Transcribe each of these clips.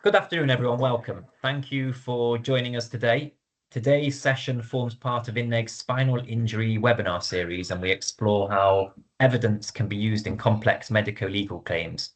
Good afternoon, everyone. Welcome. Thank you for joining us today. Today's session forms part of INNEG's Spinal Injury webinar series, and we explore how evidence can be used in complex medico-legal claims.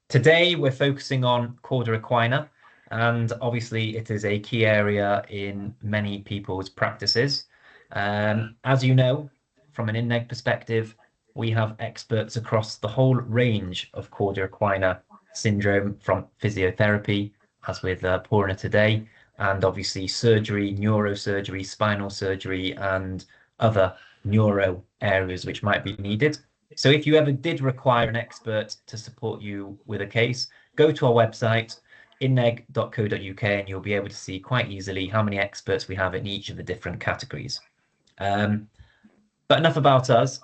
Today, we're focusing on Cauda equina, and obviously it is a key area in many people's practices. As you know, from an INNEG perspective, we have experts across the whole range of Cauda equina syndrome, from physiotherapy, as with Poorna today, and obviously surgery, neurosurgery, spinal surgery, and other neuro areas which might be needed. So if you ever did require an expert to support you with a case, go to our website, inneg.co.uk, and you'll be able to see quite easily how many experts we have in each of the different categories. But enough about us.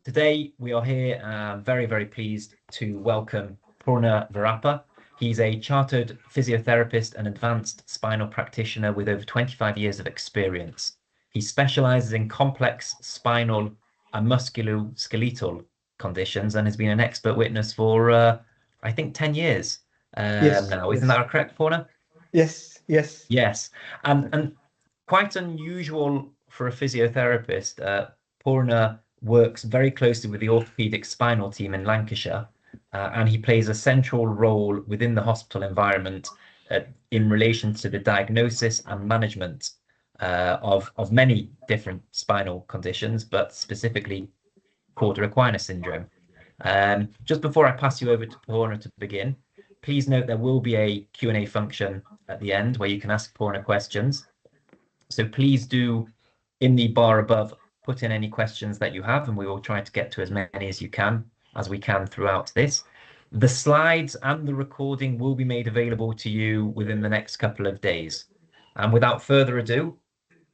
Today, we are here very, very pleased to welcome Poorna Veerappa. He's a chartered physiotherapist and advanced spinal practitioner with over 25 years of experience. He specializes in complex spinal and musculoskeletal conditions and has been an expert witness for, I think, 10 years now. Isn't that correct, Poorna? Yes. Yes. And quite unusual for a physiotherapist, Poorna works very closely with the orthopedic spinal team in Lancashire, and he plays a central role within the hospital environment in relation to the diagnosis and management of many different spinal conditions, but specifically Cauda equina syndrome. Just before I pass you over to Poorna to begin, please note there will be a Q&A function at the end where you can ask Poorna questions. So please do, in the bar above, put in any questions that you have, and we will try to get to as many as we can throughout this. The slides and the recording will be made available to you within the next couple of days. And without further ado,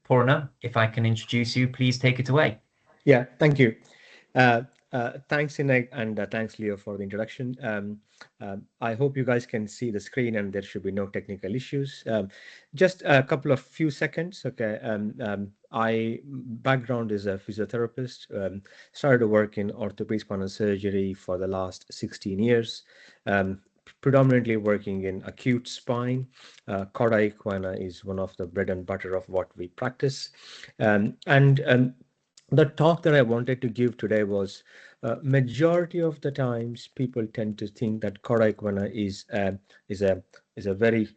Poorna, if I can introduce you, please take it away. Yeah, thank you. Thanks, INNEG, and thanks, Leo, for the introduction. I hope you guys can see the screen and there should be no technical issues. Just a couple of few seconds. Okay. I background is a physiotherapist. Started to work in orthopedic spinal surgery for the last 16 years. Predominantly working in acute spine. Cauda equina is one of the bread and butter of what we practice. The talk that I wanted to give today was majority of the times people tend to think that Cauda equina is a very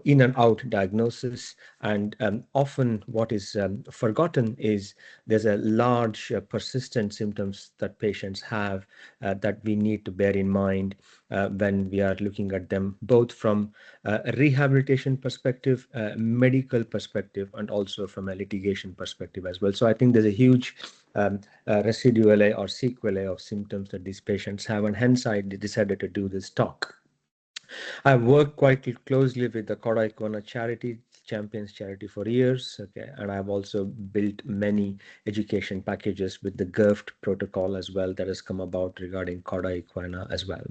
in and out diagnosis, and often what is forgotten is there's a large persistent symptoms that patients have that we need to bear in mind when we are looking at them, both from a rehabilitation perspective, medical perspective, and also from a litigation perspective as well. So I think there's a huge residual or sequelae of symptoms that these patients have, and hence I decided to do this talk. I've worked quite closely with the Cauda equina charity, Champions Charity, for years. Okay, and I've also built many education packages with the GIRFT protocol as well that has come about regarding Cauda equina as well.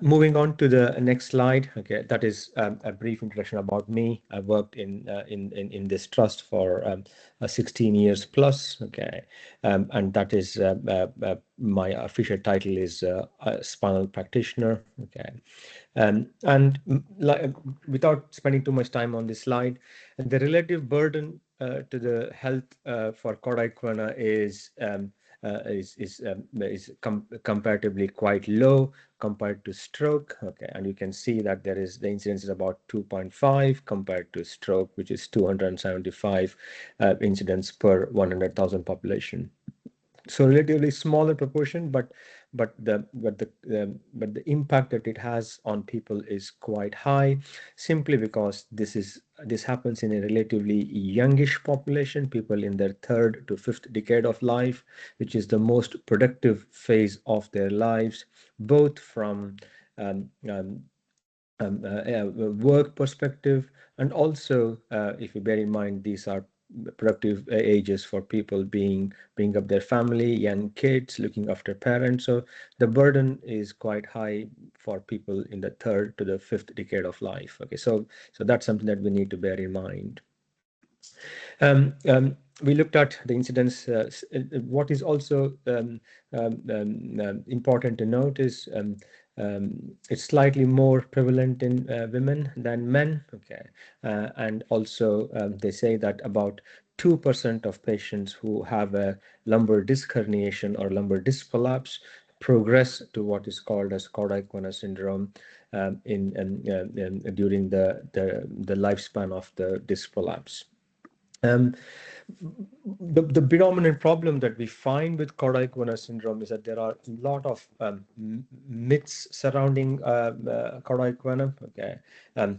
Moving on to the next slide. Okay, that is a brief introduction about me. I worked in this trust for 16 years plus. Okay, and that is my official title is Spinal Practitioner. Okay, and without spending too much time on this slide, the relative burden to the health for Cauda equina is comparatively quite low compared to stroke. Okay, and you can see that there is the incidence is about 2.5 compared to stroke, which is 275 incidents per 100,000 population. So relatively smaller proportion, but the impact that it has on people is quite high, simply because this happens in a relatively youngish population, people in their 3rd to 5th decade of life, which is the most productive phase of their lives, both from work perspective, and also if you bear in mind these are productive ages for people bringing up their family, young kids, looking after parents. So the burden is quite high for people in the 3rd to the 5th decade of life. Okay, so that's something that we need to bear in mind. We looked at the incidence. What is also important to note is It's slightly more prevalent in women than men. Okay, and also they say that about 2% of patients who have a lumbar disc herniation or lumbar disc collapse progress to what is called as Cauda equina syndrome during the lifespan of the disc collapse. Um, the predominant problem that we find with Cauda equina syndrome is that there are a lot of myths surrounding Cauda equina. Okay,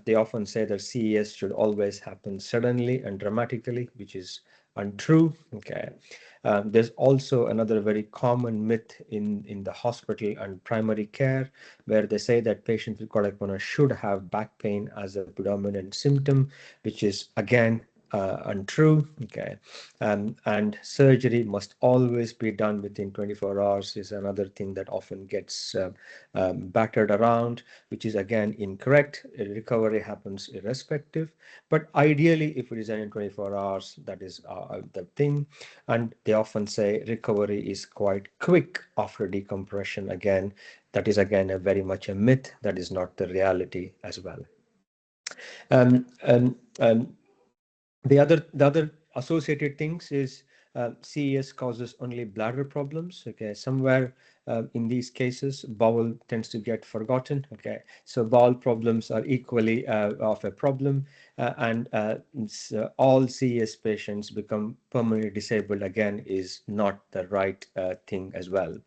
they often say that CES should always happen suddenly and dramatically, which is untrue. Okay, there's also another very common myth in the hospital and primary care, where they say that patients with Cauda equina should have back pain as a predominant symptom, which is again untrue. Okay, and surgery must always be done within 24 hours is another thing that often gets battered around, which is again incorrect. Recovery happens irrespective, but ideally if it is done in 24 hours, that is the thing. And they often say recovery is quite quick after decompression. Again, that is again a very much a myth. That is not the reality as well. um, um, um, the other associated things is CES causes only bladder problems. Okay, somewhere in these cases, bowel tends to get forgotten. Okay, so bowel problems are equally of a problem, and so all CES patients become permanently disabled again is not the right thing as well.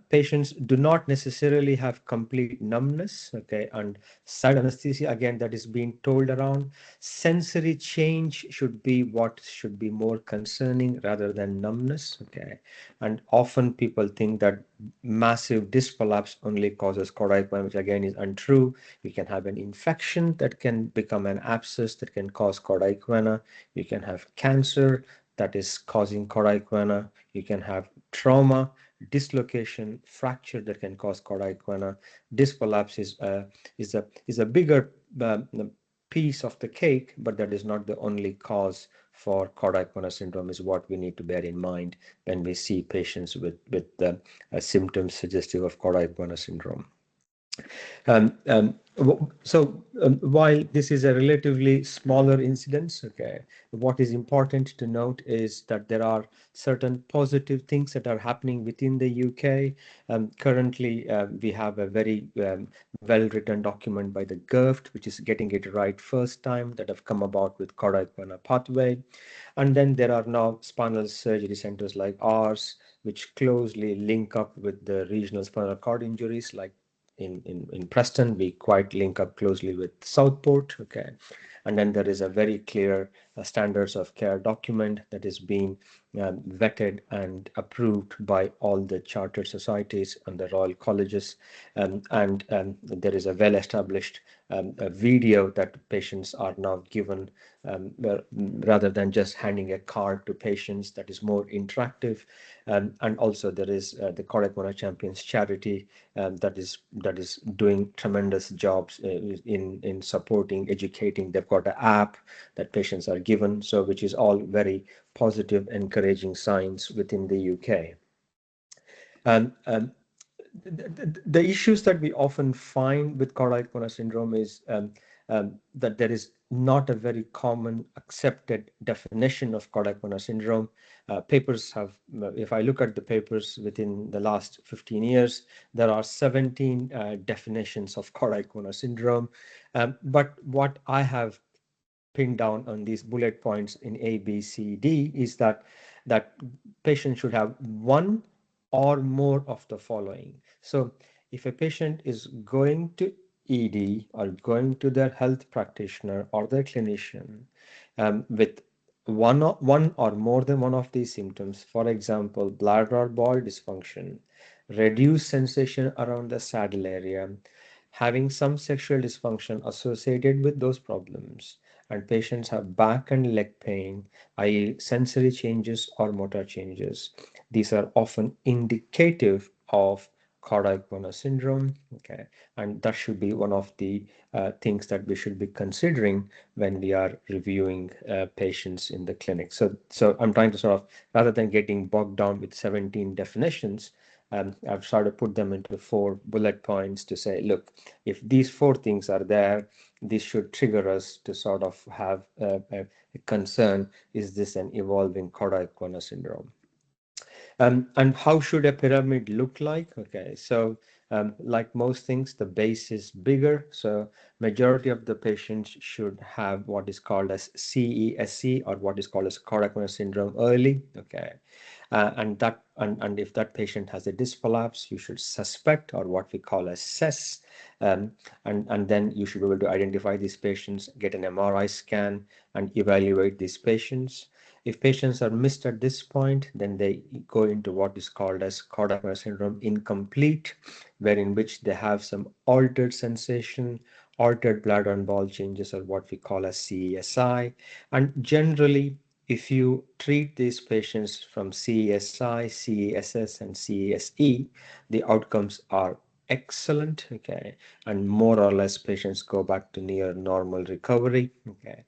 Patients do not necessarily have complete numbness, okay, and side anesthesia, again, that is being told around. Sensory change should be what should be more concerning rather than numbness, okay. And often people think that massive disc collapse only causes Cauda equina, which again is untrue. You can have an infection that can become an abscess that can cause Cauda equina. You can have cancer that is causing Cauda equina. You can have trauma, dislocation, fracture that can cause Cauda equina. Disc collapse is a bigger piece of the cake, but that is not the only cause for Cauda equina syndrome, is what we need to bear in mind when we see patients with symptoms suggestive of Cauda equina syndrome. While this is a relatively smaller incidence, okay, what is important to note is that there are certain positive things that are happening within the UK. Currently, we have a very well-written document by the GERFT, which is getting it right first time, that have come about with Cauda equina pathway. And then there are now spinal surgery centers like ours, which closely link up with the regional spinal cord injuries, like in Preston, we quite link up closely with Southport. Okay, and then there is a very clear standards of care document that is being vetted and approved by all the chartered societies and the royal colleges, and there is a well-established a video that patients are now given, rather than just handing a card to patients, that is more interactive. And also there is the Cauda equina Champions charity that is doing tremendous jobs in supporting, educating. They've got an app that patients are given, so which is all very positive, encouraging signs within the UK. And the issues that we often find with Cauda equina syndrome is that there is not a very common accepted definition of Cauda equina syndrome. Papers have, if I look at the papers within the last 15 years, there are 17 definitions of Cauda equina syndrome. But what I have pinned down on these bullet points in A, B, C, D is that patients should have one or more of the following. So if a patient is going to ED or going to their health practitioner or their clinician with one or more than one of these symptoms, for example, bladder or bowel dysfunction, reduced sensation around the saddle area, having some sexual dysfunction associated with those problems, and patients have back and leg pain, i.e. sensory changes or motor changes. These are often indicative of Cauda equina syndrome, okay, and that should be one of the things that we should be considering when we are reviewing patients in the clinic. So I'm trying to sort of, rather than getting bogged down with 17 definitions, I've tried to put them into 4 bullet points to say, look, if these 4 things are there, this should trigger us to sort of have a concern. Is this an evolving Cauda equina syndrome? And how should a pyramid look like? Okay, so like most things, the base is bigger. So majority of the patients should have what is called as CESC, or what is called as Cauda equina syndrome early. Okay, and if that patient has a disc prolapse, you should suspect, or what we call as CES, and then you should be able to identify these patients, get an MRI scan, and evaluate these patients. If patients are missed at this point, then they go into what is called as Cauda syndrome incomplete, wherein which they have some altered sensation, altered bladder and ball changes, or what we call as CESI. And generally, if you treat these patients from CESI, CESS, and CESE, the outcomes are excellent. Okay, and more or less patients go back to near normal recovery. Okay,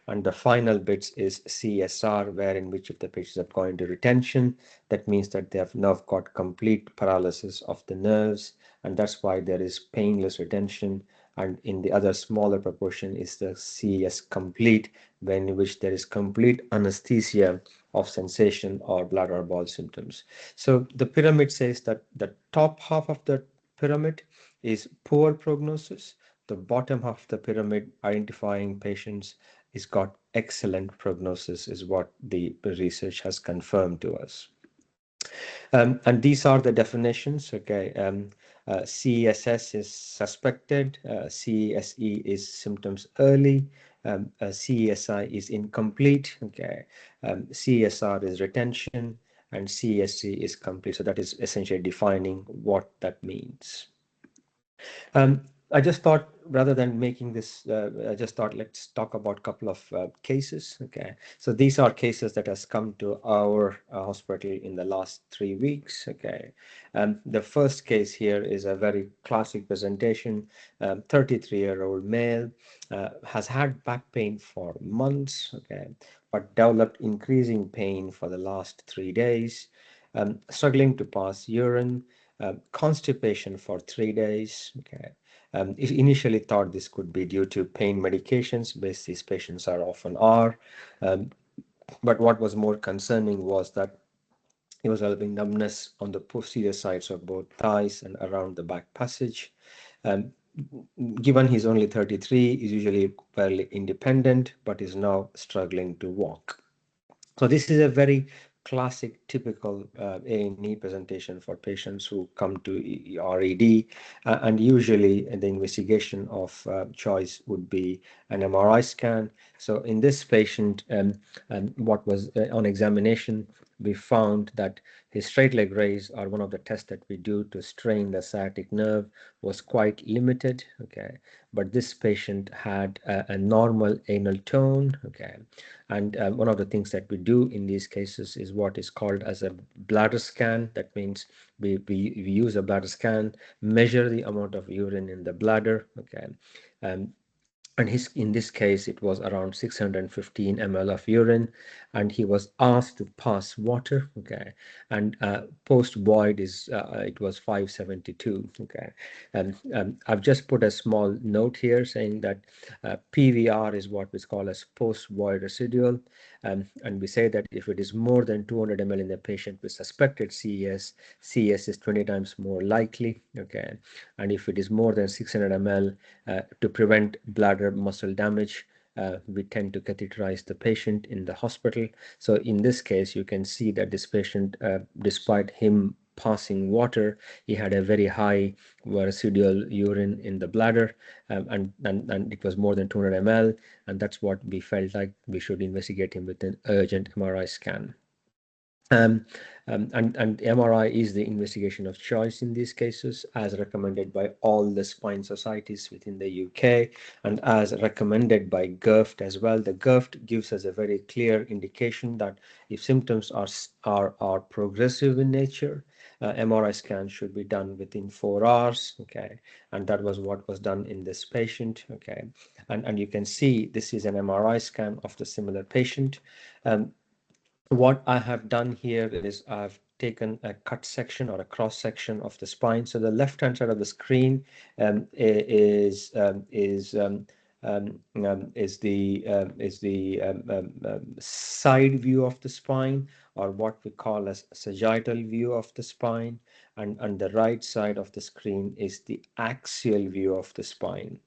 and the final bits is CSR, where in which if the patients have gone into retention, that means that they have now got complete paralysis of the nerves, and that's why there is painless retention. And in the other smaller proportion is the CES complete, when in which there is complete anesthesia of sensation or bladder ball symptoms. So the pyramid says that the top half of the pyramid is poor prognosis. The bottom half of the pyramid, identifying patients, is got excellent prognosis, is what the research has confirmed to us. And these are the definitions. Okay, CESS is suspected, CESE is symptoms early, CESI is incomplete. Okay, CSR is retention, and CSC is complete. So that is essentially defining what that means. I just thought, rather than making this, I just thought let's talk about a couple of cases. Okay, so these are cases that has come to our hospital in the last 3 weeks. Okay, the first case here is a very classic presentation. 33-year-old male, has had back pain for months. Okay, but developed increasing pain for the last 3 days, struggling to pass urine, constipation for 3 days. Okay, it initially thought this could be due to pain medications, based these patients are often are. But what was more concerning was that he was developing numbness on the posterior sides of both thighs and around the back passage. Um, Given he's only 33, he's usually fairly independent, but is now struggling to walk. So this is a very classic, typical A&E presentation for patients who come to RED, and usually the investigation of choice would be an MRI scan. So in this patient, what was on examination, we found that his straight leg raise, or one of the tests that we do to strain the sciatic nerve, was quite limited. Okay, but this patient had a normal anal tone. Okay, and one of the things that we do in these cases is what is called as a bladder scan. That means we use a bladder scan, measure the amount of urine in the bladder. Okay, and in this case it was around 615 ml of urine, and he was asked to pass water. Okay, and post void is it was 572. Okay, and I've just put a small note here saying that PVR is what is called as post void residual, and we say that if it is more than 200 ml in the patient with suspected CES is 20 times more likely. Okay, and if it is more than 600 ml, to prevent bladder muscle damage, we tend to catheterize the patient in the hospital. So in this case, you can see that this patient, despite him passing water, he had a very high residual urine in the bladder, and it was more than 200 ml, and that's what we felt like we should investigate him with an urgent MRI scan. And MRI is the investigation of choice in these cases, as recommended by all the spine societies within the UK, and as recommended by GIRFT as well. The GIRFT gives us a very clear indication that if symptoms are progressive in nature, MRI scan should be done within 4 hours. Okay, and that was what was done in this patient. Okay, and you can see this is an MRI scan of the similar patient. What I have done here is I've taken a cut section or a cross section of the spine. So the left hand side of the screen is the side view of the spine, or what we call as sagittal view of the spine, and on the right side of the screen is the axial view of the spine.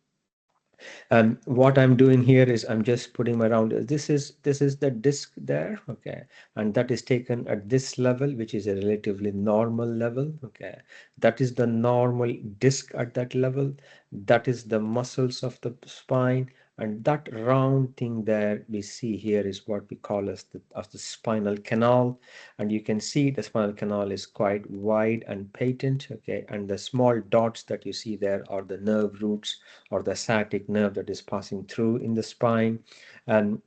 What I'm doing here is I'm just putting around, this is the disc there, okay, and that is taken at this level, which is a relatively normal level, okay. That is the normal disc at that level. That is the muscles of the spine, and that round thing there we see here is what we call as the spinal canal. And you can see the spinal canal is quite wide and patent, okay, and the small dots that you see there are the nerve roots or the sciatic nerve that is passing through in the spine, and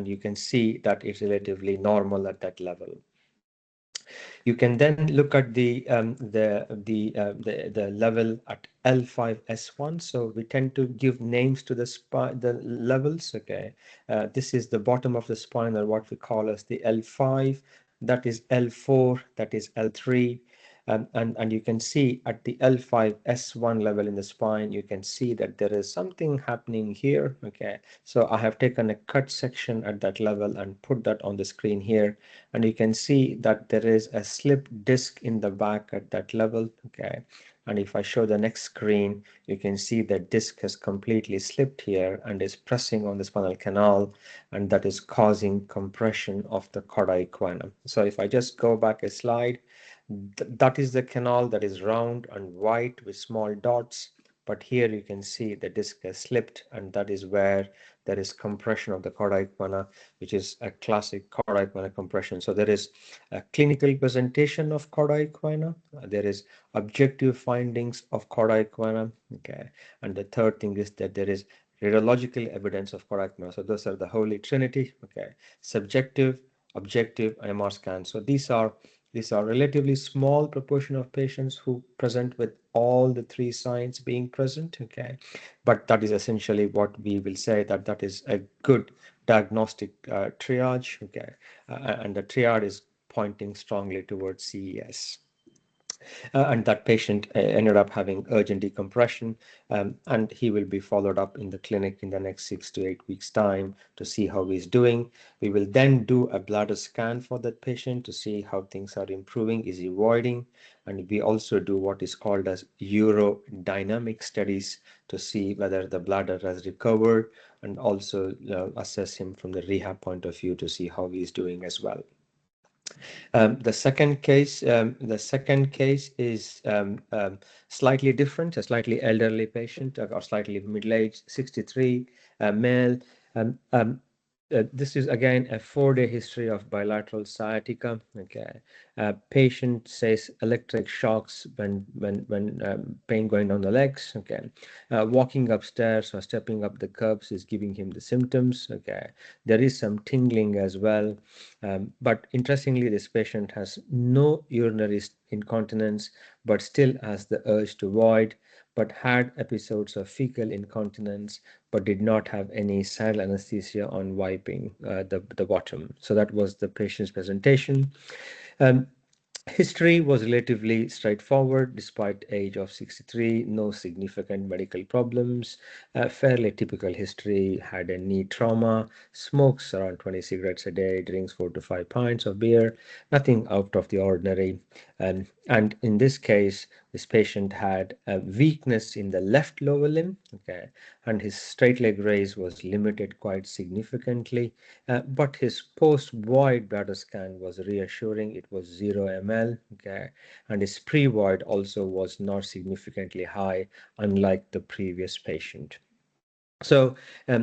you can see that it's relatively normal at that level. You can then look at the level at L5S1. So we tend to give names to the levels. Okay, this is the bottom of the spine, or what we call as the L5. That is L4. That is L3. And you can see at the L5S1 level in the spine, you can see that there is something happening here. Okay, so I have taken a cut section at that level and put that on the screen here, and you can see that there is a slip disc in the back at that level. Okay, and if I show the next screen, you can see that disc has completely slipped here and is pressing on the spinal canal, and that is causing compression of the cauda equina. So if I just go back a slide, that is the canal that is round and white with small dots. But here you can see the disc has slipped, and that is where there is compression of the cauda equina, which is a classic cauda equina compression. So there is a clinical presentation of cauda equina. There is objective findings of cauda equina. Okay, and the third thing is that there is radiological evidence of cauda equina. So those are the holy trinity. Okay, subjective, objective, and MR scan. So these are relatively small proportion of patients who present with all the three signs being present, okay? But that is essentially what we will say, that is a good diagnostic triage, okay? And the triage is pointing strongly towards CES. And that patient ended up having urgent decompression, and he will be followed up in the clinic in the next 6 to 8 weeks time to see how he's doing. We will then do a bladder scan for that patient to see how things are improving, is he voiding, and we also do what is called as urodynamic studies to see whether the bladder has recovered, and also assess him from the rehab point of view to see how he's doing as well. The second case is slightly different, a slightly elderly patient, or slightly middle-aged, 63, male. This is again a 4-day history of bilateral sciatica. Okay, patient says electric shocks when pain going down the legs. Okay, walking upstairs or stepping up the curbs is giving him the symptoms. Okay, there is some tingling as well, but interestingly, this patient has no urinary incontinence, but still has the urge to void, but had episodes of fecal incontinence, but did not have any saddle anesthesia on wiping the bottom. So that was the patient's presentation. History was relatively straightforward despite age of 63, no significant medical problems, fairly typical history, had a knee trauma, smokes around 20 cigarettes a day, drinks 4 to 5 pints of beer, nothing out of the ordinary. And in this case, this patient had a weakness in the left lower limb, okay, and his straight leg raise was limited quite significantly, but his post-void bladder scan was reassuring. It was 0 ml, okay, and his pre-void also was not significantly high, unlike the previous patient. So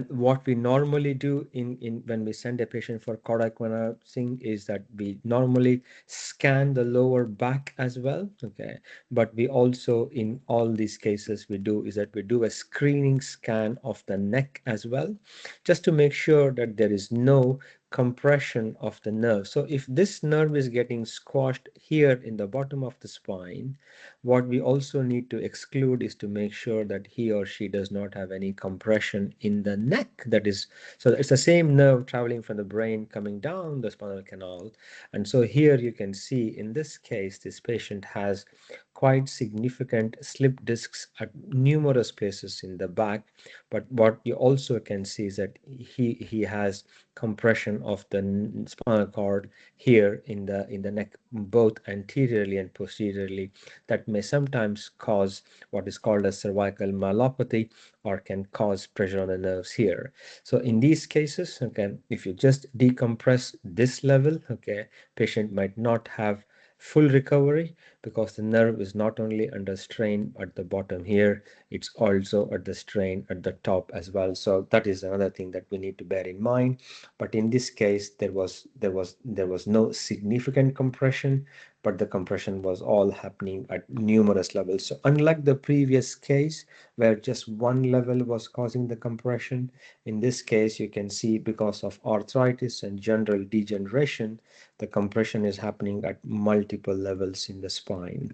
what we normally do in when we send a patient for cauda equina thing is that we normally scan the lower back as well, okay, but we also, in all these cases, we do is that we do a screening scan of the neck as well, just to make sure that there is no compression of the nerve. So if this nerve is getting squashed here in the bottom of the spine, what we also need to exclude is to make sure that he or she does not have any compression in the neck. That is, so it's the same nerve traveling from the brain coming down the spinal canal. And so here you can see in this case, this patient has quite significant slip discs at numerous places in the back. But what you also can see is that he has compression of the spinal cord here in the neck, both anteriorly and posteriorly, that may sometimes cause what is called a cervical myelopathy, or can cause pressure on the nerves here. So in these cases, okay, if you just decompress this level, okay, patient might not have full recovery, because the nerve is not only under strain at the bottom here, it's also at the strain at the top as well. So that is another thing that we need to bear in mind. But in this case, there was no significant compression, but the compression was all happening at numerous levels. So unlike the previous case where just one level was causing the compression, in this case you can see because of arthritis and general degeneration, the compression is happening at multiple levels in the spine.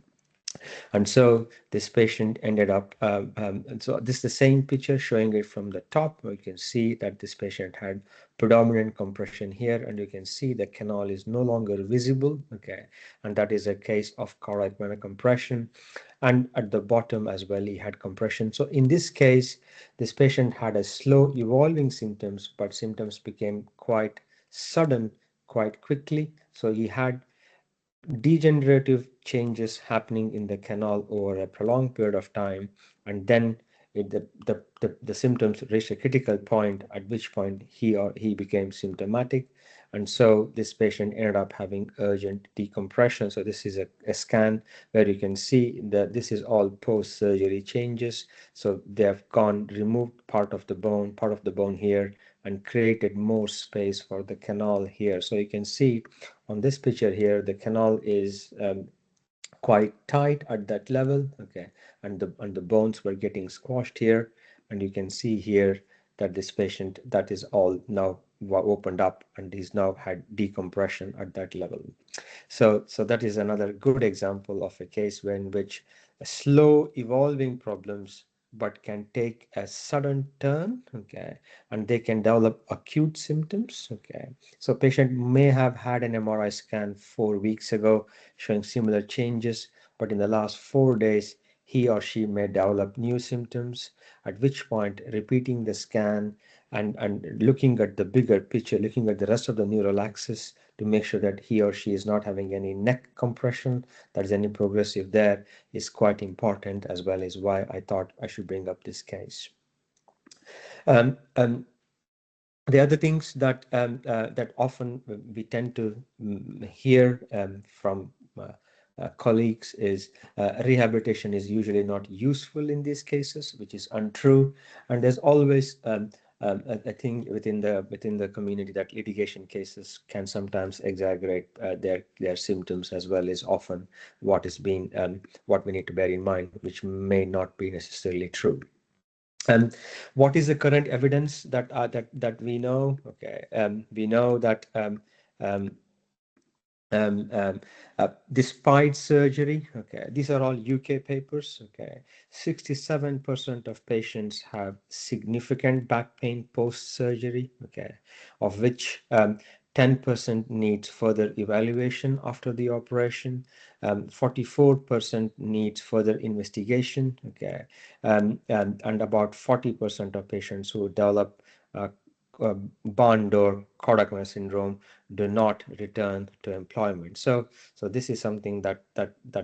And so this patient ended up, and so this is the same picture showing it from the top. You can see that this patient had predominant compression here, and you can see the canal is no longer visible, okay, and that is a case of cardiac venous compression. And at the bottom as well, he had compression. So in this case, this patient had a slow evolving symptoms, but symptoms became quite sudden quite quickly. So he had degenerative changes happening in the canal over a prolonged period of time, and then the symptoms reached a critical point, at which point he became symptomatic. And so this patient ended up having urgent decompression. So this is a scan where you can see that this is all post-surgery changes. So they have removed part of the bone here, and created more space for the canal here. So you can see on this picture here, the canal is quite tight at that level, okay, and the bones were getting squashed here, and you can see here that this patient, that is all now opened up, and he's now had decompression at that level. So that is another good example of a case in which a slow evolving problems but can take a sudden turn, okay, and they can develop acute symptoms, okay. So patient may have had an MRI scan 4 weeks ago showing similar changes, but in the last 4 days he or she may develop new symptoms, at which point repeating the scan and looking at the bigger picture, looking at the rest of the neural axis to make sure that he or she is not having any neck compression, that is any progressive there, is quite important, as well as why I thought I should bring up this case. The other things that that often we tend to hear from colleagues is rehabilitation is usually not useful in these cases, which is untrue. And there's always a thing within the community that litigation cases can sometimes exaggerate their symptoms, as well as often what is being what we need to bear in mind, which may not be necessarily true. What is the current evidence that we know? Okay, we know that um, despite surgery, okay, these are all UK papers, okay, 67% of patients have significant back pain post-surgery, okay, of which 10% needs further evaluation after the operation, 44% needs further investigation, okay, and about 40% of patients who develop bond or cardiac syndrome do not return to employment. So this is something that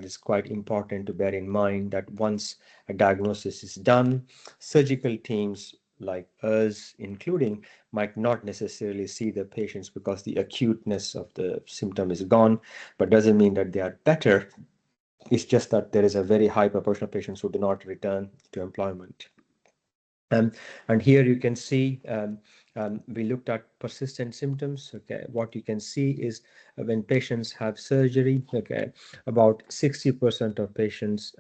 is quite important to bear in mind, that once a diagnosis is done, surgical teams like us including might not necessarily see the patients because the acuteness of the symptom is gone, but doesn't mean that they are better. It's just that there is a very high proportion of patients who do not return to employment. And here you can see we looked at persistent symptoms. Okay, what you can see is when patients have surgery, okay, about 60% of patients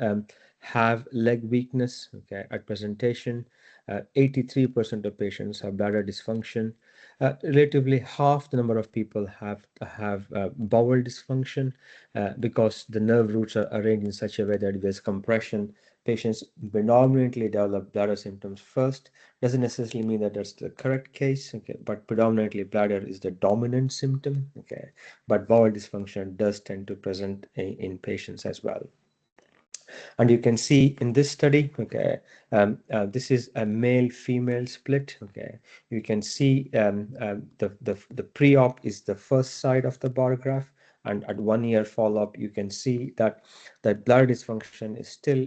have leg weakness, okay, at presentation. 83% of patients have bladder dysfunction. Relatively half the number of people have bowel dysfunction because the nerve roots are arranged in such a way that there's compression. Patients predominantly develop bladder symptoms first. Doesn't necessarily mean that that's the correct case, okay, but predominantly bladder is the dominant symptom, okay, but bowel dysfunction does tend to present in patients as well. And you can see in this study, okay, this is a male-female split, okay. You can see the pre-op is the first side of the bar graph, and at 1 year follow-up, you can see that the bladder dysfunction is still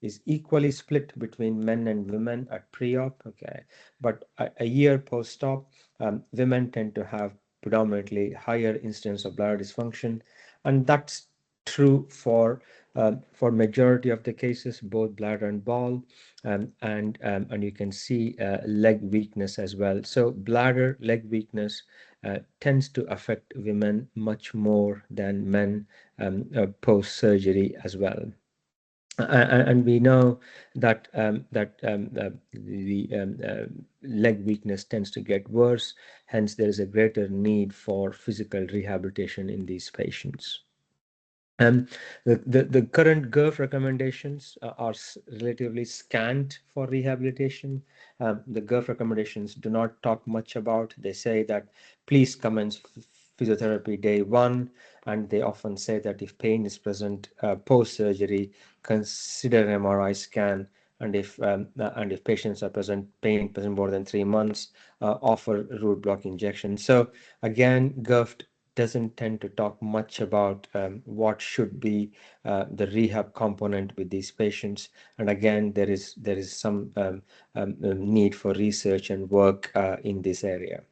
is equally split between men and women at pre-op, okay. But a year post-op, women tend to have predominantly higher incidence of bladder dysfunction, and that's true for majority of the cases, both bladder and bowel, and you can see leg weakness as well. So bladder leg weakness tends to affect women much more than men post surgery as well. And we know that the leg weakness tends to get worse. Hence, there is a greater need for physical rehabilitation in these patients. The current GERF recommendations are relatively scant for rehabilitation. The GERF recommendations do not talk much about. They say that please commence physiotherapy day 1, and they often say that if pain is present post-surgery, consider an MRI scan, and if patients are pain present more than 3 months, offer root block injection. So again, GERF doesn't tend to talk much about what should be the rehab component with these patients. And again, there is some need for research and work in this area.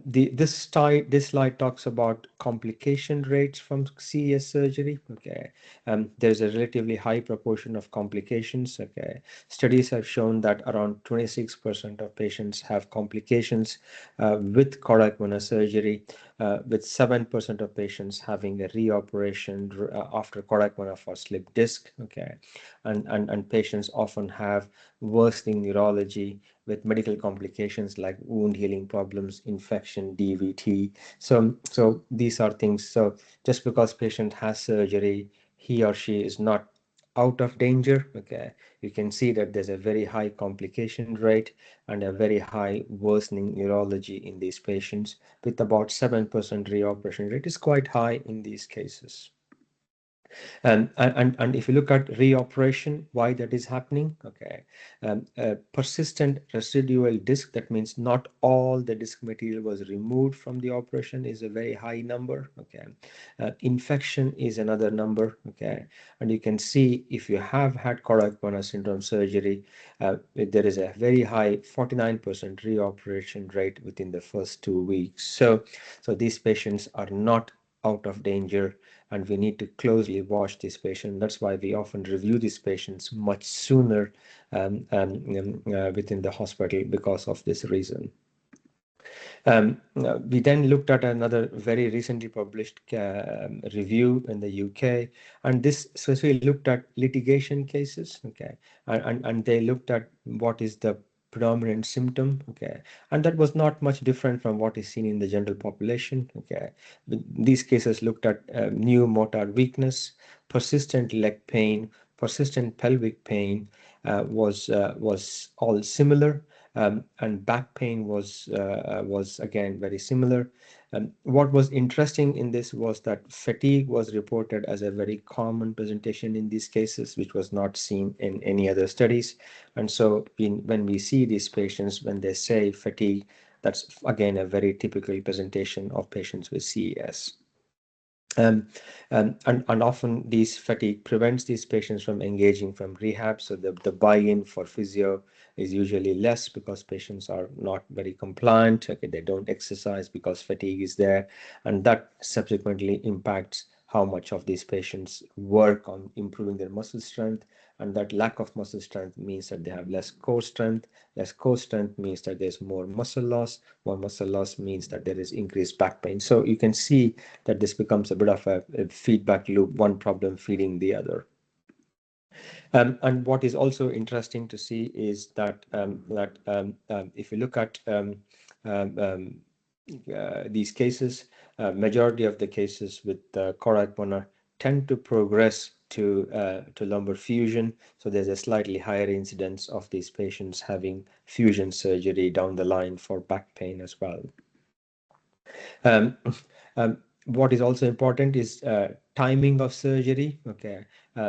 This slide talks about complication rates from CES surgery. Okay, there's a relatively high proportion of complications. Okay, studies have shown that around 26% of patients have complications with Cauda equina surgery, with 7% of patients having a reoperation after Cauda equina for slip disc. Okay, and patients often have worsening neurology with medical complications like wound healing problems, infection, DVT. So these are things. So just because patient has surgery, he or she is not out of danger. Okay, you can see that there's a very high complication rate and a very high worsening neurology in these patients, with about 7% reoperation rate is quite high in these cases. And if you look at reoperation, why that is happening, okay, persistent residual disc, that means not all the disc material was removed from the operation, is a very high number, okay. Infection is another number, okay, and you can see if you have had Cauda equina syndrome surgery, there is a very high 49% reoperation rate within the first 2 weeks. So these patients are not out of danger, and we need to closely watch this patient. That's why we often review these patients much sooner within the hospital because of this reason. We then looked at another very recently published review in the UK, and this specifically looked at litigation cases, okay, and they looked at what is the predominant symptom, okay, and that was not much different from what is seen in the general population, okay. These cases looked at new motor weakness, persistent leg pain, persistent pelvic pain, was all similar, and back pain was again very similar. What was interesting in this was that fatigue was reported as a very common presentation in these cases, which was not seen in any other studies. And so when we see these patients, when they say fatigue, that's again a very typical presentation of patients with CES. And often these fatigue prevents these patients from engaging from rehab. So the buy-in for physio is usually less because patients are not very compliant. Okay, they don't exercise because fatigue is there, and that subsequently impacts how much of these patients work on improving their muscle strength. And that lack of muscle strength means that they have less core strength. Less core strength means that there's more muscle loss. More muscle loss means that there is increased back pain. So you can see that this becomes a bit of a feedback loop, one problem feeding the other. And what is also interesting to see is that if you look at um, um, these cases, majority of the cases with Cauda equina tend to progress to lumbar fusion. So there's a slightly higher incidence of these patients having fusion surgery down the line for back pain as well. Um, what is also important is timing of surgery. Okay,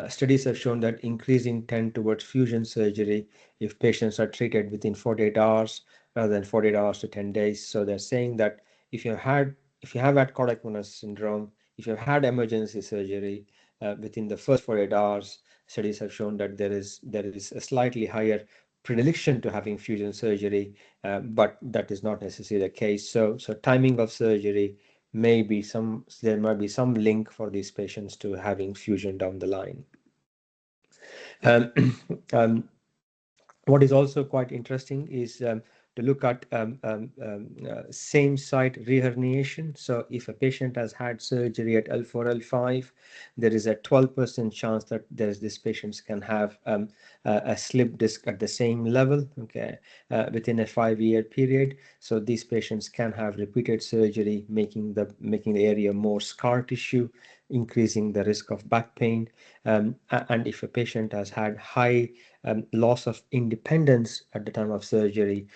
studies have shown that increasing tend towards fusion surgery if patients are treated within 48 hours rather than 48 hours to 10 days. So they're saying that if you have had Cauda equina syndrome, if you've had emergency surgery within the first 48 hours, studies have shown that there is a slightly higher predilection to having fusion surgery, but that is not necessarily the case. So timing of surgery there might be some link for these patients to having fusion down the line. Um, um, what is also quite interesting is to look at same site reherniation. So if a patient has had surgery at L4, L5, there is a 12% chance that this patient can have a slip disc at the same level, okay, within a 5-year period. So these patients can have repeated surgery, making the area more scar tissue, increasing the risk of back pain. And if a patient has had high loss of independence at the time of surgery,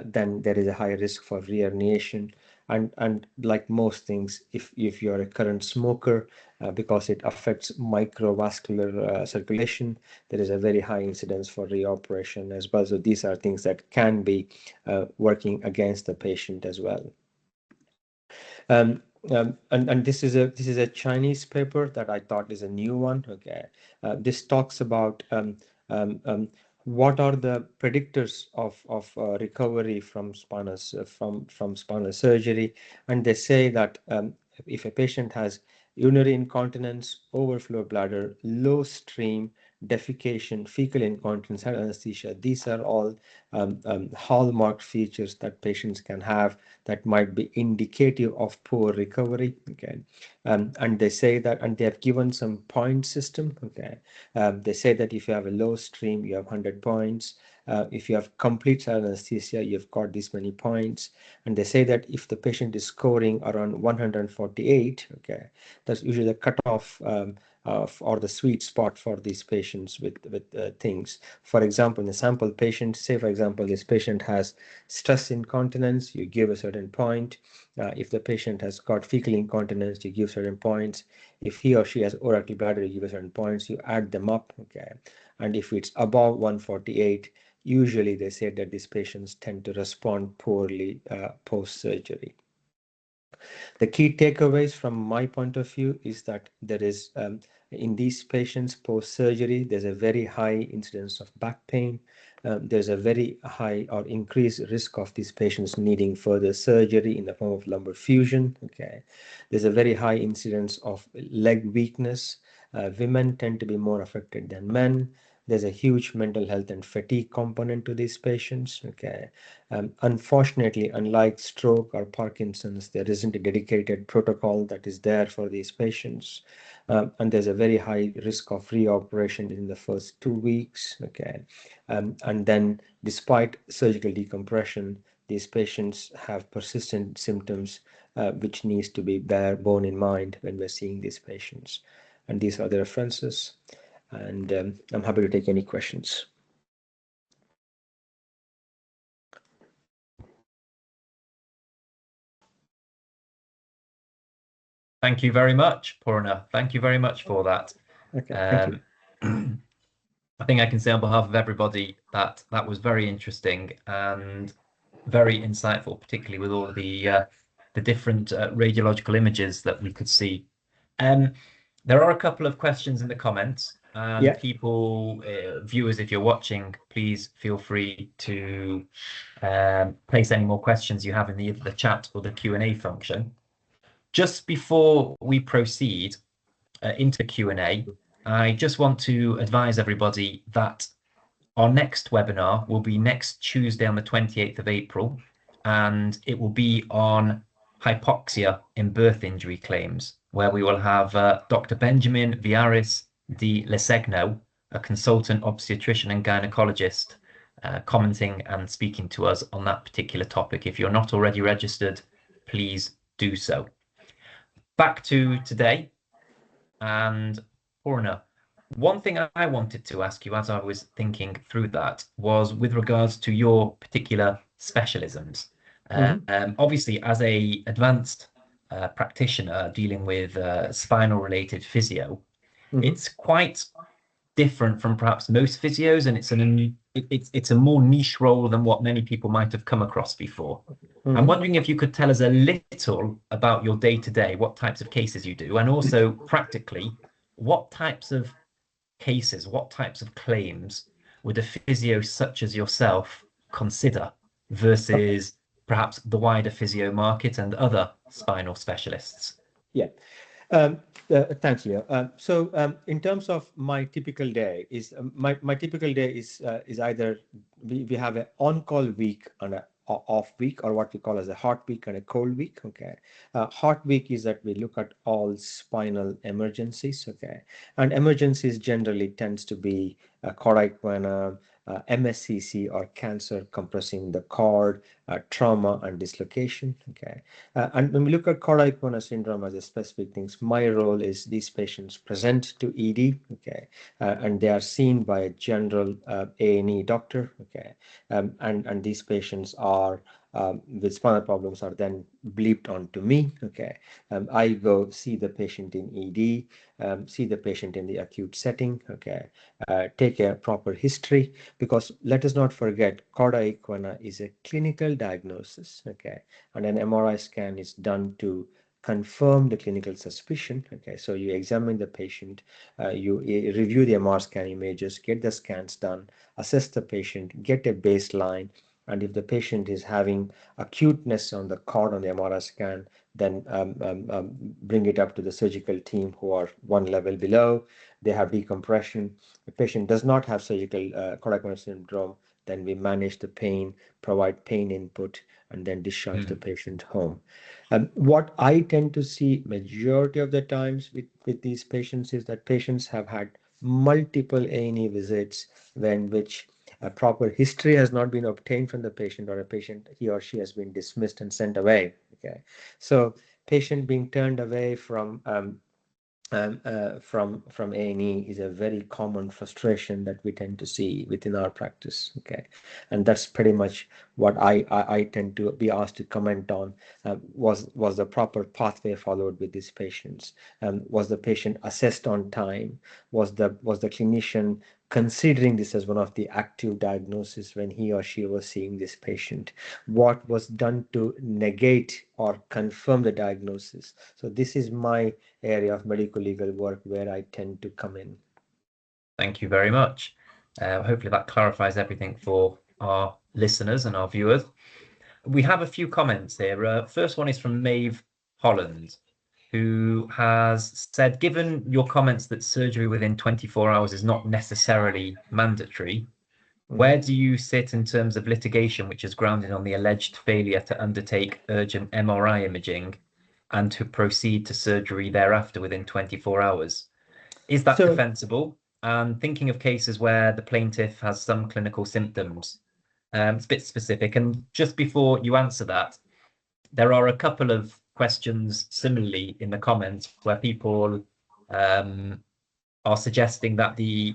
then there is a high risk for reherniation. And like most things, if you're a current smoker, because it affects microvascular circulation, there is a very high incidence for reoperation as well. So these are things that can be working against the patient as well. And this is a Chinese paper that I thought is a new one. Okay, this talks about what are the predictors of recovery from spinal surgery, and they say that if a patient has urinary incontinence, overflow bladder, low stream, defecation, fecal incontinence, and anesthesia. These are all hallmark features that patients can have that might be indicative of poor recovery. Okay, and they say that, and they have given some point system. Okay, they say that if you have a low stream, you have 100 points. If you have complete silent anesthesia, you've got this many points. And they say that if the patient is scoring around 148, okay, that's usually the cutoff or the sweet spot for these patients with things. For example, in a sample patient, say for example, this patient has stress incontinence, you give a certain point. If the patient has got fecal incontinence, you give certain points. If he or she has oracle bladder, you give a certain points. You add them up, okay. And if it's above 148, usually they say that these patients tend to respond poorly post-surgery. The key takeaways from my point of view is that there is, in these patients post-surgery, there's a very high incidence of back pain. There's a very high or increased risk of these patients needing further surgery in the form of lumbar fusion. Okay, there's a very high incidence of leg weakness. Women tend to be more affected than men. There's a huge mental health and fatigue component to these patients. Okay, unfortunately, unlike stroke or Parkinson's, there isn't a dedicated protocol that is there for these patients, and there's a very high risk of reoperation in the first 2 weeks. Okay, and then despite surgical decompression, these patients have persistent symptoms, which needs to be borne in mind when we're seeing these patients. And these are the references. And I'm happy to take any questions. Thank you very much, Poorna. Thank you very much for that. Okay, thank you. I think I can say on behalf of everybody that that was very interesting and very insightful, particularly with all of the different radiological images that we could see. There are a couple of questions in the comments, and Yeah. people, viewers, if you're watching, please feel free to place any more questions you have in the chat or the Q&A function. Just before we proceed into Q&A, I just want to advise everybody that our next webinar will be next Tuesday on the 28th of April, and it will be on hypoxia in birth injury claims, where we will have Dr. Benjamin Viaris de Lesegno, a consultant obstetrician and gynecologist, commenting and speaking to us on that particular topic. If you're not already registered, please do so. Back to today, and Poorna, one thing I wanted to ask you as I was thinking through that was with regards to your particular specialisms. Obviously, as a advanced practitioner dealing with spinal related physio, it's quite different from perhaps most physios, and it's a more niche role than what many people might have come across before. I'm wondering if you could tell us a little about your day-to-day, what types of cases you do, and also practically, what types of cases, what types of claims would a physio such as yourself consider versus perhaps the wider physio market and other spinal specialists? Yeah. Thanks, Leo. In terms of my typical day, my typical day is either we have an on-call week and a off week, or what we call as a hot week and a cold week. Okay, hot week is that we look at all spinal emergencies. Okay, and emergencies generally tends to be cauda equina, MSCC or cancer compressing the cord, trauma and dislocation. Okay, and when we look at cauda equina syndrome as a specific things, my role is these patients present to ED. Okay, and they are seen by a general A&E doctor. Okay, and these patients are with spinal problems are then bleeped onto me. Okay, I go see the patient in ED, see the patient in the acute setting. Okay, take a proper history, because let us not forget cauda equina is a clinical diagnosis. Okay, and an MRI scan is done to confirm the clinical suspicion. Okay, so you examine the patient, you review the MR scan images, get the scans done, assess the patient, get a baseline, and if the patient is having acuteness on the cord on the MRI scan, then bring it up to the surgical team who are one level below. They have decompression. The patient does not have surgical cauda equina syndrome, then we manage the pain, provide pain input, and then discharge the patient home. What I tend to see majority of the times with these patients is that patients have had multiple A&E visits which a proper history has not been obtained from the patient, or a patient, he or she has been dismissed and sent away. Okay, so patient being turned away from A&E is a very common frustration that we tend to see within our practice. Okay, and that's pretty much what I tend to be asked to comment on. Was the proper pathway followed with these patients? Was the patient assessed on time? Was the clinician considering this as one of the active diagnoses when he or she was seeing this patient? What was done to negate or confirm the diagnosis? So this is my area of medical legal work where I tend to come in. Thank you very much. Hopefully that clarifies everything for our listeners and our viewers. We have a few comments here. First one is from Maeve Holland, who has said, given your comments that surgery within 24 hours is not necessarily mandatory, where do you sit in terms of litigation, which is grounded on the alleged failure to undertake urgent MRI imaging and to proceed to surgery thereafter within 24 hours? Is that defensible? And thinking of cases where the plaintiff has some clinical symptoms, it's a bit specific. And just before you answer that, there are a couple of questions similarly in the comments where people are suggesting that the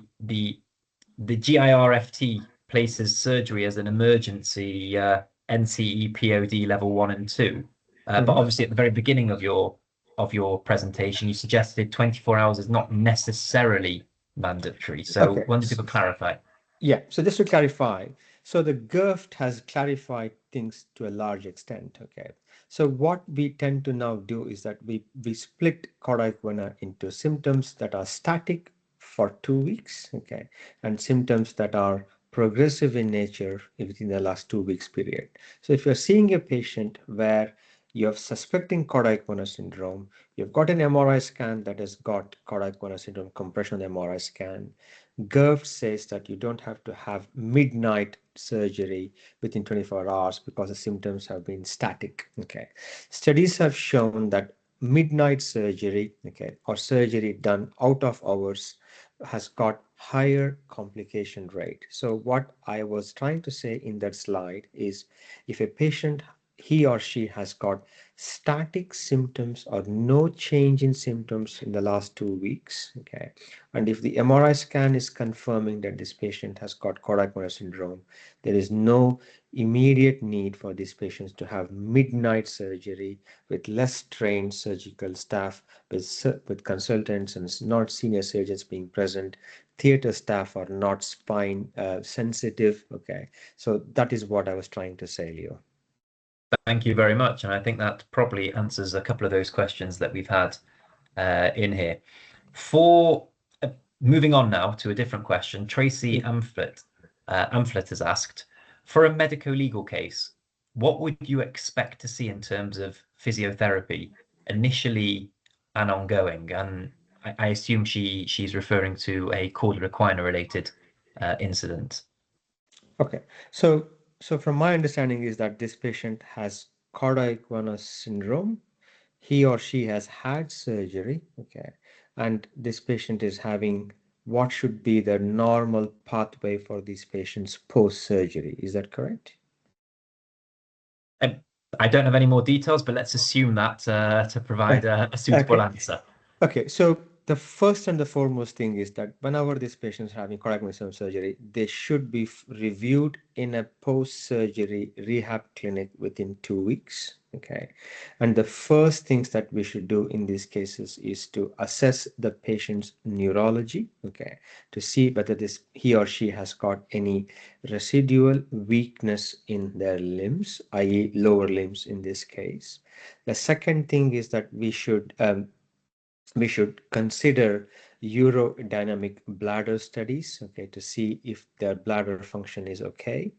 GIRFT places surgery as an emergency NCE POD level 1 and 2. But obviously at the very beginning of your presentation, you suggested 24 hours is not necessarily mandatory. So Okay. wonder if you could clarify. Yeah, so just to clarify, so the GIRFT has clarified things to a large extent. Okay, so what we tend to now do is that we split cauda equina into symptoms that are static for 2 weeks, okay, and symptoms that are progressive in nature within the last 2 weeks period. So if you're seeing a patient where you're suspecting cauda equina syndrome, you've got an MRI scan that has got cauda equina syndrome compression on the MRI scan, GIRFT says that you don't have to have midnight surgery within 24 hours because the symptoms have been static. Okay, studies have shown that midnight surgery, okay, or surgery done out of hours has got higher complication rate. So what I was trying to say in that slide is if a patient, he or she has got static symptoms or no change in symptoms in the last 2 weeks, okay, and if the MRI scan is confirming that this patient has got Cauda syndrome, there is no immediate need for these patients to have midnight surgery with less trained surgical staff, with consultants and not senior surgeons being present. Theater staff are not spine sensitive. Okay, so that is what I was trying to say, Leo. Thank you very much. And I think that probably answers a couple of those questions that we've had in here. For moving on now to a different question, Tracy Amphlett has asked, for a medico-legal case, what would you expect to see in terms of physiotherapy initially and ongoing? And I assume she's referring to a Cauda equina related incident. Okay, so from my understanding is that this patient has Cauda equina syndrome. He or she has had surgery, okay, and this patient is having what should be the normal pathway for these patients post-surgery. Is that correct? I don't have any more details, but let's assume that to provide a suitable Okay. answer. Okay, so the first and the foremost thing is that whenever these patients are having cardiac mechanism surgery, they should be reviewed in a post-surgery rehab clinic within 2 weeks. Okay, and the first things that we should do in these cases is to assess the patient's neurology. Okay, to see whether this he or she has got any residual weakness in their limbs, i.e., lower limbs in this case. The second thing is that we should consider urodynamic bladder studies, okay, to see if their bladder function is okay.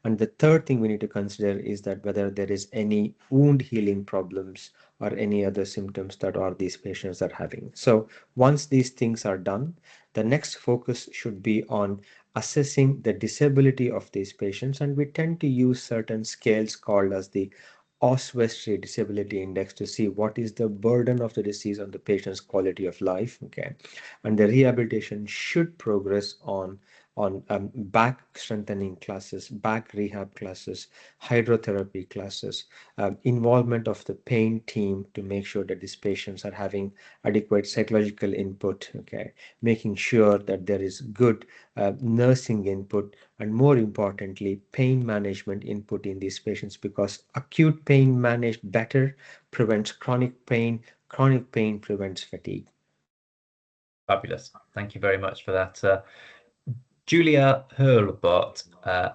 And the third thing we need to consider is that whether there is any wound healing problems or any other symptoms that are these patients are having. So once these things are done, the next focus should be on assessing the disability of these patients, and we tend to use certain scales called as the Oswestry Disability Index to see what is the burden of the disease on the patient's quality of life. Okay, and the rehabilitation should progress on back strengthening classes, back rehab classes, hydrotherapy classes, involvement of the pain team to make sure that these patients are having adequate psychological input. Okay, making sure that there is good nursing input, and more importantly, pain management input in these patients, because acute pain managed better prevents chronic pain. Chronic pain prevents fatigue. Fabulous. Thank you very much for that. Julia Hurlbot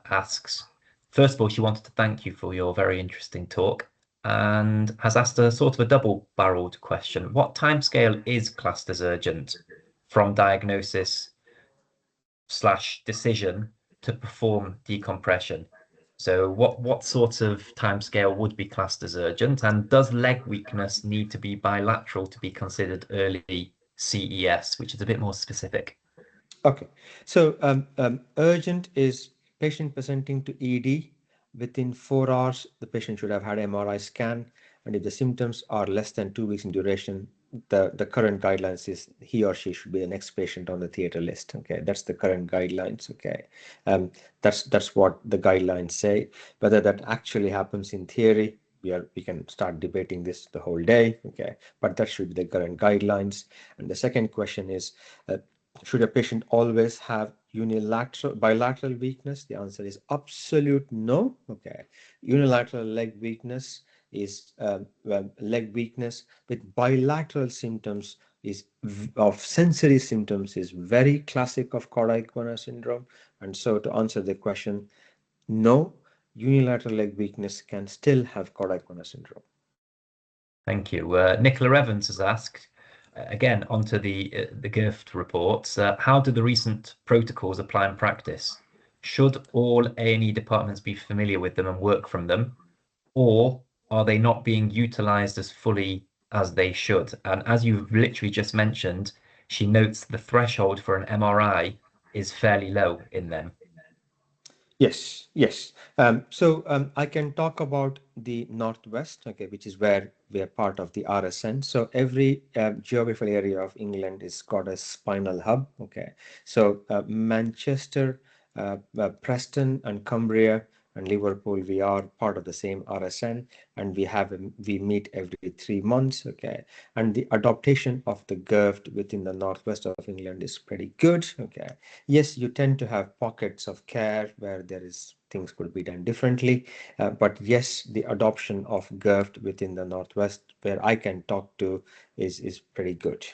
asks, first of all, she wanted to thank you for your very interesting talk and has asked a sort of a double-barreled question. What timescale is classed as urgent from diagnosis / decision to perform decompression? So what sort of timescale would be classed as urgent? And does leg weakness need to be bilateral to be considered early CES, which is a bit more specific? Okay, so urgent is patient presenting to ED within 4 hours. The patient should have had MRI scan, and if the symptoms are less than 2 weeks in duration, the current guidelines is he or she should be the next patient on the theater list. Okay, that's the current guidelines. Okay, that's what the guidelines say. Whether that actually happens in theory, we can start debating this the whole day. Okay, but that should be the current guidelines. And the second question is, should a patient always have bilateral weakness? The answer is absolute no. Okay, unilateral leg weakness is leg weakness with bilateral symptoms is of sensory symptoms is very classic of Cauda equina syndrome. And so to answer the question, no, unilateral leg weakness can still have Cauda equina syndrome. Thank you. Nicola Evans has asked, again, onto the GIRFT reports, how do the recent protocols apply in practice? Should all A&E departments be familiar with them and work from them, or are they not being utilized as fully as they should? And as you've literally just mentioned, she notes the threshold for an MRI is fairly low in them. Yes, yes. I can talk about the Northwest, okay, which is where we are part of the RSN. So every geographical area of England is got a spinal hub, okay. So Manchester, Preston, and Cumbria and Liverpool, we are part of the same RSN, and we meet every 3 months, okay. And the adaptation of the GERFT within the Northwest of England is pretty good, okay. Yes, you tend to have pockets of care where there is things could be done differently, but yes, the adoption of GERFT within the Northwest, where I can talk to, is pretty good.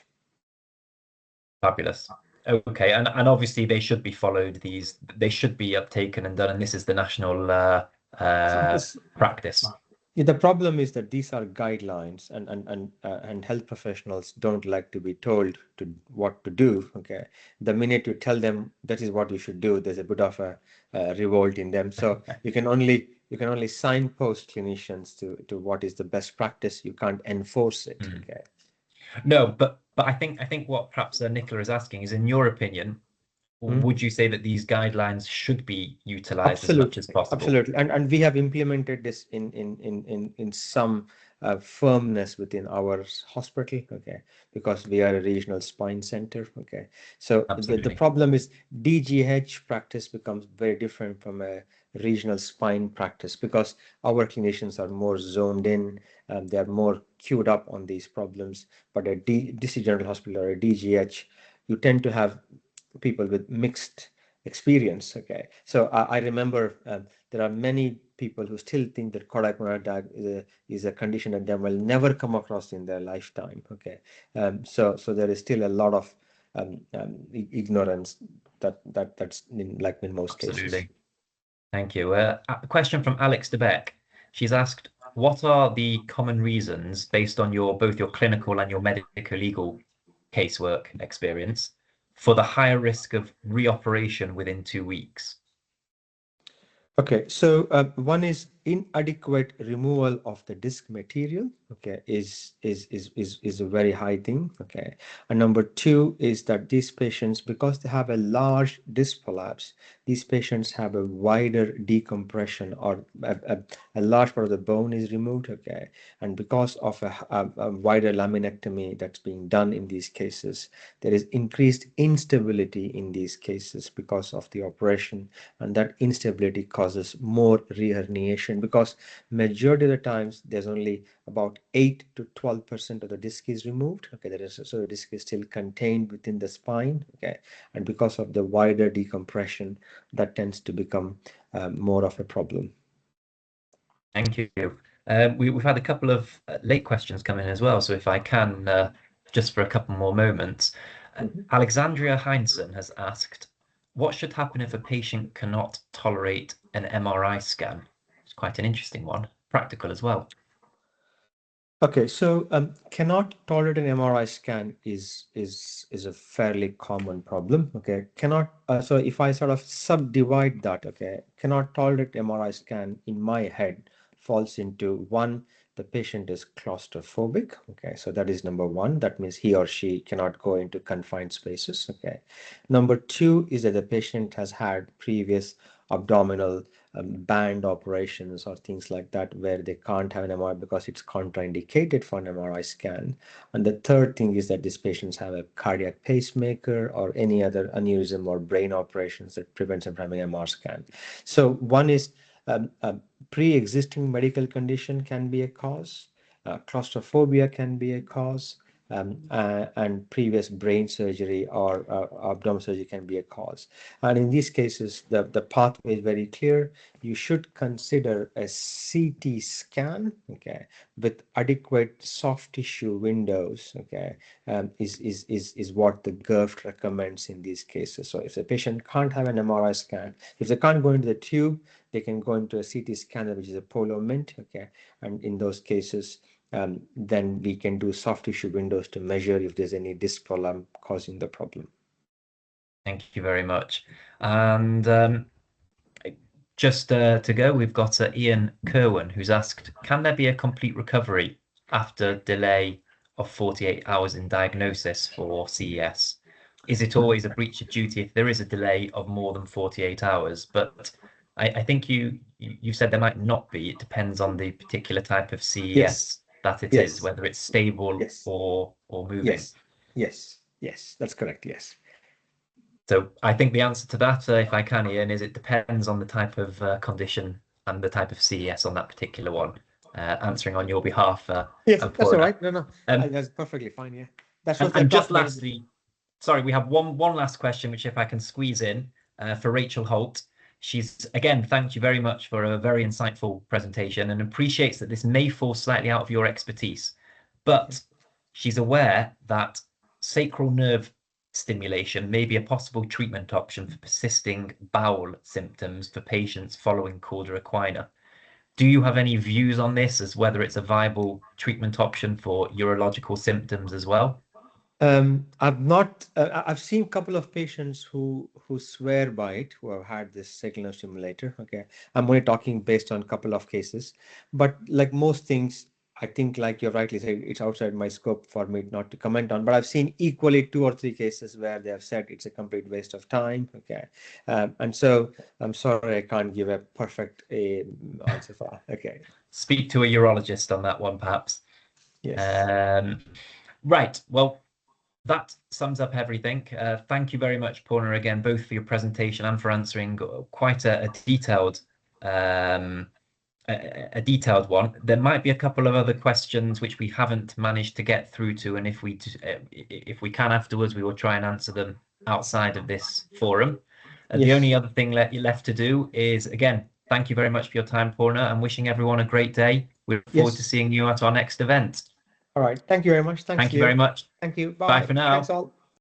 Fabulous. Okay, and obviously they should be followed. They should be uptaken and done, and this is the national practice. Yeah, the problem is that these are guidelines, and health professionals don't like to be told to what to do. Okay, the minute you tell them that is what you should do, there's a bit of a revolt in them. So you can only signpost clinicians to what is the best practice. You can't enforce it. Okay. No, but I think what perhaps Nicola is asking is, in your opinion, would you say that these guidelines should be utilized as much as Absolutely, possible? absolutely, and we have implemented this in some firmness within our hospital, okay, because we are a regional spine center, okay. So the Absolutely. problem is DGH practice becomes very different from a regional spine practice because our clinicians are more zoned in, they are more queued up on these problems. But a DC General Hospital or a DGH, you tend to have people with mixed experience. Okay, so I remember there are many people who still think that Cauda is a condition that they will never come across in their lifetime. Okay, so there is still a lot of ignorance that's in most cases. Absolutely. Thank you. A question from Alex DeBeck. She's asked, what are the common reasons, based on both your clinical and your medico-legal casework experience, for the higher risk of reoperation within 2 weeks? Okay, so one is inadequate removal of the disc material. Okay, is a very high thing. Okay, and number two is that these patients, because they have a large disc prolapse, these patients have a wider decompression, or a large part of the bone is removed. Okay, and because of a wider laminectomy that's being done in these cases, there is increased instability in these cases because of the operation, and that instability causes more reherniation because majority of the times there's only about 8 to 12% of the disc is removed. Okay, so the disc is still contained within the spine. Okay, and because of the wider decompression, that tends to become more of a problem. Thank you. We've had a couple of late questions come in as well, so if I can, just for a couple more moments. Alexandria Heinsohn has asked, what should happen if a patient cannot tolerate an MRI scan? It's quite an interesting one, practical as well. Okay, so cannot tolerate an MRI scan is a fairly common problem. Okay, cannot. So if I sort of subdivide that, okay, cannot tolerate MRI scan in my head falls into one, the patient is claustrophobic. Okay, so that is number one. That means he or she cannot go into confined spaces. Okay, number two is that the patient has had previous abdominal band operations or things like that where they can't have an MRI because it's contraindicated for an MRI scan. And the third thing is that these patients have a cardiac pacemaker or any other aneurysm or brain operations that prevents them from having an MR scan. So one is a pre-existing medical condition can be a cause. Claustrophobia can be a cause. And previous brain surgery or abdominal surgery can be a cause. And in these cases, the pathway is very clear. You should consider a CT scan, okay, with adequate soft tissue windows, okay, is what the GERFT recommends in these cases. So if the patient can't have an MRI scan, if they can't go into the tube, they can go into a CT scanner, which is a Polo Mint, okay, and in those cases, then we can do soft tissue windows to measure if there's any disc problem causing the problem. Thank you very much. And just to go, we've got Ian Kerwin, who's asked, can there be a complete recovery after delay of 48 hours in diagnosis for CES? Is it always a breach of duty if there is a delay of more than 48 hours? But I think you said there might not be. It depends on the particular type of CES Yes. that it is, Yes. whether it's stable Yes. or moving. Yes. Yes. Yes. That's correct. Yes. So I think the answer to that, if I can, Ian, is it depends on the type of condition and the type of CES on that particular one. Answering on your behalf. Yes, that's all Poorna. right. No, that's perfectly fine. Yeah, that's what And just lastly, sorry, we have one last question, which if I can squeeze in for Rachel Holt. She's again thanked you very much for a very insightful presentation and appreciates that this may fall slightly out of your expertise, but she's aware that sacral nerve stimulation may be a possible treatment option for persisting bowel symptoms for patients following Cauda equina. Do you have any views on this as whether it's a viable treatment option for urological symptoms as well? I've not. I've seen a couple of patients who swear by it, who have had this sacral nerve stimulator. Okay, I'm only talking based on a couple of cases, but like most things, I think, like you're rightly saying, it's outside my scope for me not to comment on. But I've seen equally 2 or 3 cases where they have said it's a complete waste of time. Okay, and so I'm sorry I can't give a perfect answer for that. Okay. Speak to a urologist on that one, perhaps. Yes. Right. Well, that sums up everything. Thank you very much, Poorna, again, both for your presentation and for answering quite a detailed a detailed one. There might be a couple of other questions which we haven't managed to get through to, and if we can afterwards, we will try and answer them outside of this forum. The only other thing left to do is, again, thank you very much for your time, Poorna, and wishing everyone a great day. We look forward to seeing you at our next event. All right. Thank you very much. Thanks, Thank you very much. Thank you. Bye for now. Thanks all.